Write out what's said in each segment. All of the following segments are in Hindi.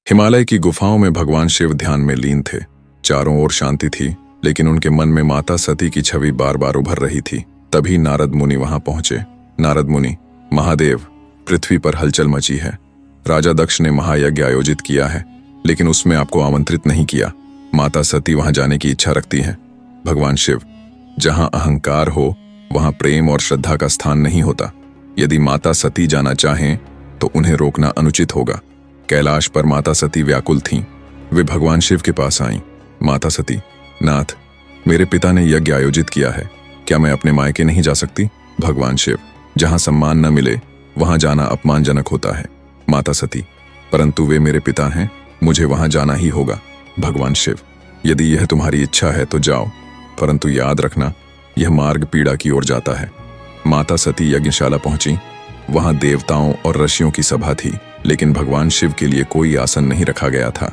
हिमालय की गुफाओं में भगवान शिव ध्यान में लीन थे। चारों ओर शांति थी, लेकिन उनके मन में माता सती की छवि बार बार उभर रही थी। तभी नारद मुनि वहां पहुंचे। नारद मुनि, महादेव, पृथ्वी पर हलचल मची है। राजा दक्ष ने महायज्ञ आयोजित किया है, लेकिन उसमें आपको आमंत्रित नहीं किया। माता सती वहां जाने की इच्छा रखती हैं। भगवान शिव, जहां अहंकार हो वहां प्रेम और श्रद्धा का स्थान नहीं होता। यदि माता सती जाना चाहें तो उन्हें रोकना अनुचित होगा। कैलाश पर माता सती व्याकुल थीं। वे भगवान शिव के पास आईं। माता सती, नाथ, मेरे पिता ने यज्ञ आयोजित किया है, क्या मैं अपने मायके नहीं जा सकती? भगवान शिव, जहां सम्मान न मिले वहां जाना अपमानजनक होता है। माता सती, परंतु वे मेरे पिता हैं, मुझे वहां जाना ही होगा। भगवान शिव, यदि यह तुम्हारी इच्छा है तो जाओ, परंतु याद रखना यह मार्ग पीड़ा की ओर जाता है। माता सती यज्ञशाला पहुंची। वहां देवताओं और ऋषियों की सभा थी, लेकिन भगवान शिव के लिए कोई आसन नहीं रखा गया था।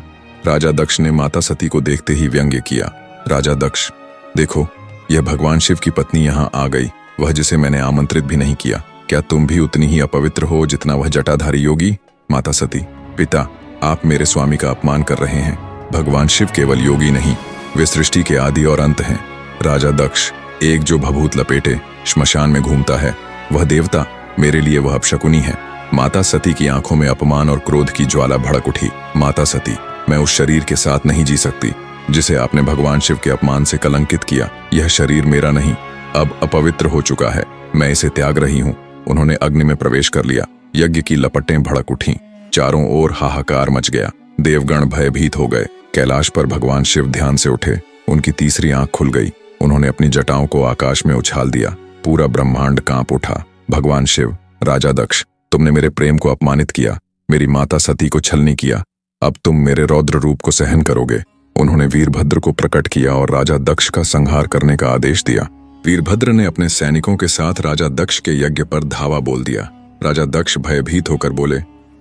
राजा दक्ष ने माता सती को देखते ही व्यंग्य किया। राजा दक्ष, देखो, यह भगवान शिव की पत्नी यहाँ आ गई, वह जिसे मैंने आमंत्रित भी नहीं किया। क्या तुम भी उतनी ही अपवित्र हो जितना वह जटाधारी योगी? माता सती, पिता, आप मेरे स्वामी का अपमान कर रहे हैं। भगवान शिव केवल योगी नहीं, वे सृष्टि के आदि और अंत हैं। राजा दक्ष, एक जो भभूत लपेटे श्मशान में घूमता है वह देवता, मेरे लिए वह अपशकुनी है। माता सती की आंखों में अपमान और क्रोध की ज्वाला भड़क उठी। माता सती, मैं उस शरीर के साथ नहीं जी सकती जिसे आपने भगवान शिव के अपमान से कलंकित किया। यह शरीर मेरा नहीं, अब अपवित्र हो चुका है, मैं इसे त्याग रही हूँ। उन्होंने अग्नि में प्रवेश कर लिया। यज्ञ की लपटें भड़क उठीं। चारों ओर हाहाकार मच गया। देवगण भयभीत हो गए। कैलाश पर भगवान शिव ध्यान से उठे। उनकी तीसरी आंख खुल गई। उन्होंने अपनी जटाओं को आकाश में उछाल दिया। पूरा ब्रह्मांड कांप उठा। भगवान शिव, राजा दक्ष, तुमने मेरे प्रेम को अपमानित किया, मेरी माता सती को छलनी किया, अब तुम मेरे रौद्र रूप को सहन करोगे। उन्होंने वीरभद्र को प्रकट किया और राजा दक्ष का संहार करने का आदेश दिया। वीरभद्र ने अपने सैनिकों के साथ राजा दक्ष के यज्ञ पर धावा बोल दिया। राजा दक्ष भयभीत होकर बोले,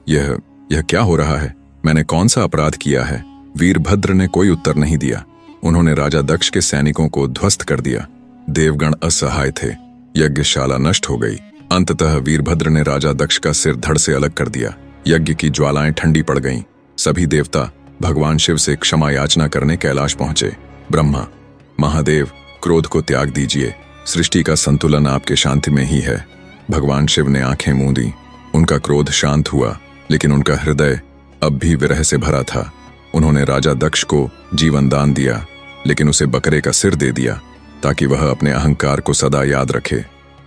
यह क्या हो रहा है? मैंने कौन सा अपराध किया है? वीरभद्र ने कोई उत्तर नहीं दिया। उन्होंने राजा दक्ष के सैनिकों को ध्वस्त कर दिया। देवगण असहाय थे। यज्ञशाला नष्ट हो गई। अंततः वीरभद्र ने राजा दक्ष का सिर धड़ से अलग कर दिया। यज्ञ की ज्वालाएं ठंडी पड़ गईं। सभी देवता भगवान शिव से क्षमा याचना करने कैलाश पहुंचे। ब्रह्मा, महादेव, क्रोध को त्याग दीजिए, सृष्टि का संतुलन आपके शांति में ही है। भगवान शिव ने आंखें मूंदी। उनका क्रोध शांत हुआ, लेकिन उनका हृदय अब भी विरह से भरा था। उन्होंने राजा दक्ष को जीवन दान दिया, लेकिन उसे बकरे का सिर दे दिया ताकि वह अपने अहंकार को सदा याद रखे।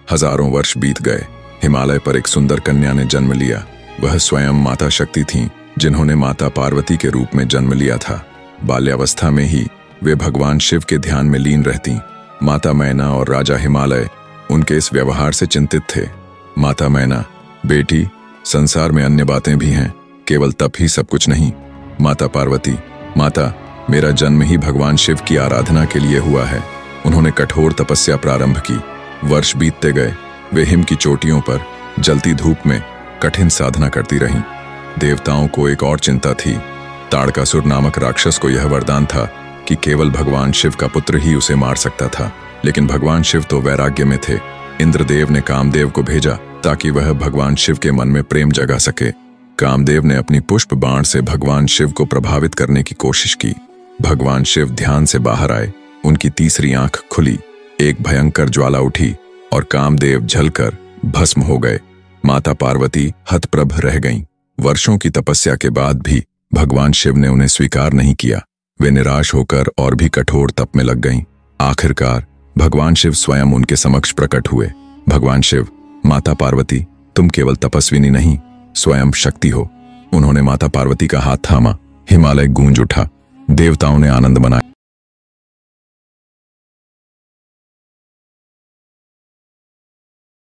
हजारों वर्ष बीत गए। हिमालय पर एक सुंदर कन्या ने जन्म लिया। वह स्वयं माता शक्ति थीं, जिन्होंने माता पार्वती के रूप में जन्म लिया था। बाल्यावस्था में ही वे भगवान शिव के ध्यान में लीन रहतीं। माता मैना और राजा हिमालय उनके इस व्यवहार से चिंतित थे। माता मैना, बेटी, संसार में अन्य बातें भी हैं, केवल तप ही सब कुछ नहीं। माता पार्वती, माता, मेरा जन्म ही भगवान शिव की आराधना के लिए हुआ है। उन्होंने कठोर तपस्या प्रारंभ की। वर्ष बीतते गए। वे हिम की चोटियों पर जलती धूप में कठिन साधना करती रहीं। देवताओं को एक और चिंता थी। ताड़कासुर नामक राक्षस को यह वरदान था कि केवल भगवान शिव का पुत्र ही उसे मार सकता था, लेकिन भगवान शिव तो वैराग्य में थे। इंद्रदेव ने कामदेव को भेजा ताकि वह भगवान शिव के मन में प्रेम जगा सके। कामदेव ने अपनी पुष्प बाण से भगवान शिव को प्रभावित करने की कोशिश की। भगवान शिव ध्यान से बाहर आए। उनकी तीसरी आंख खुली। एक भयंकर ज्वाला उठी और कामदेव जलकर भस्म हो गए। माता पार्वती हतप्रभ रह गईं। वर्षों की तपस्या के बाद भी भगवान शिव ने उन्हें स्वीकार नहीं किया। वे निराश होकर और भी कठोर तप में लग गईं। आखिरकार भगवान शिव स्वयं उनके समक्ष प्रकट हुए। भगवान शिव, माता पार्वती, तुम केवल तपस्विनी नहीं, स्वयं शक्ति हो। उन्होंने माता पार्वती का हाथ थामा। हिमालय गूंज उठा। देवताओं ने आनंद मनाया।